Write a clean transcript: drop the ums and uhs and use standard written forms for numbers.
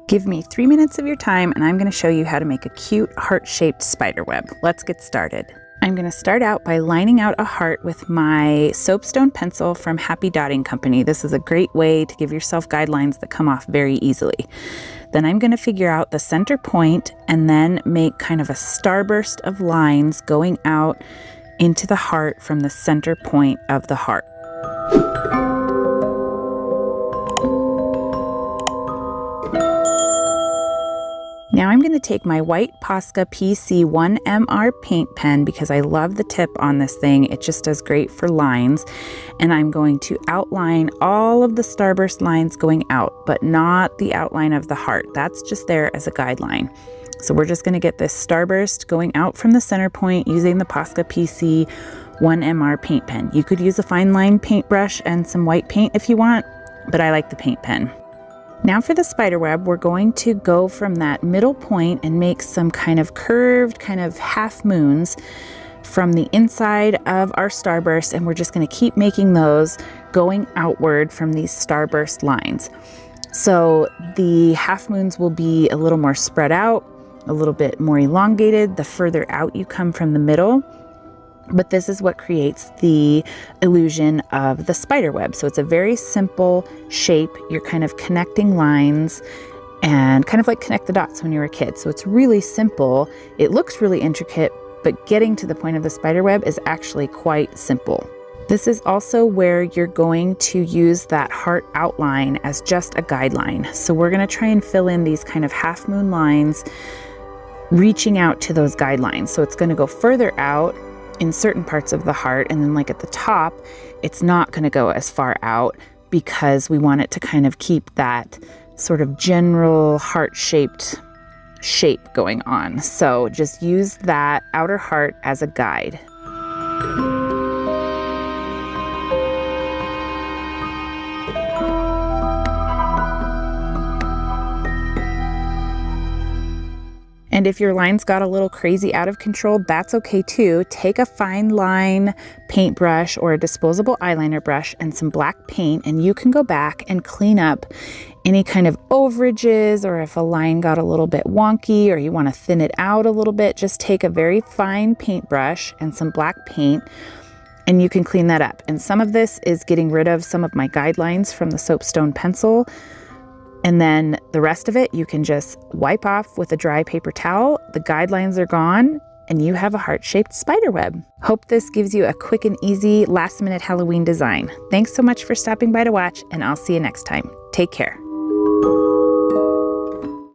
Give me 3 minutes of your time and I'm going to show you how to make a cute heart-shaped spider web. Let's get started. I'm going to start out by lining out a heart with my soapstone pencil from Happy Dotting Company. This is a great way to give yourself guidelines that come off very easily. Then I'm going to figure out the center point and then make kind of a starburst of lines going out into the heart from the center point of the heart. Now I'm going to take my white Posca PC 1MR paint pen because I love the tip on this thing. It just does great for lines. And I'm going to outline all of the starburst lines going out, but not the outline of the heart. That's just there as a guideline. So we're just going to get this starburst going out from the center point using the Posca PC 1MR paint pen. You could use a fine line paintbrush and some white paint if you want, but I like the paint pen. Now for the spider web, we're going to go from that middle point and make some kind of curved, kind of half moons from the inside of our starburst, and we're just going to keep making those going outward from these starburst lines. So the half moons will be a little more spread out, a little bit more elongated the further out you come from the middle. But this is what creates the illusion of the spider web. So it's a very simple shape. You're kind of connecting lines and kind of like connect the dots when you were a kid. So it's really simple. It looks really intricate, but getting to the point of the spider web is actually quite simple. This is also where you're going to use that heart outline as just a guideline. So we're going to try and fill in these kind of half moon lines, reaching out to those guidelines. So it's going to go further out in certain parts of the heart, and then like at the top it's not going to go as far out because we want it to kind of keep that sort of general heart-shaped shape going on. So just use that outer heart as a guide. And if your lines got a little crazy out of control, that's okay too. Take a fine line paintbrush or a disposable eyeliner brush and some black paint, and you can go back and clean up any kind of overages, or if a line got a little bit wonky or you want to thin it out a little bit, just take a very fine paintbrush and some black paint and you can clean that up. And some of this is getting rid of some of my guidelines from the soapstone pencil. And then the rest of it, you can just wipe off with a dry paper towel. The guidelines are gone and you have a heart-shaped spider web. Hope this gives you a quick and easy last-minute Halloween design. Thanks so much for stopping by to watch, and I'll see you next time. Take care.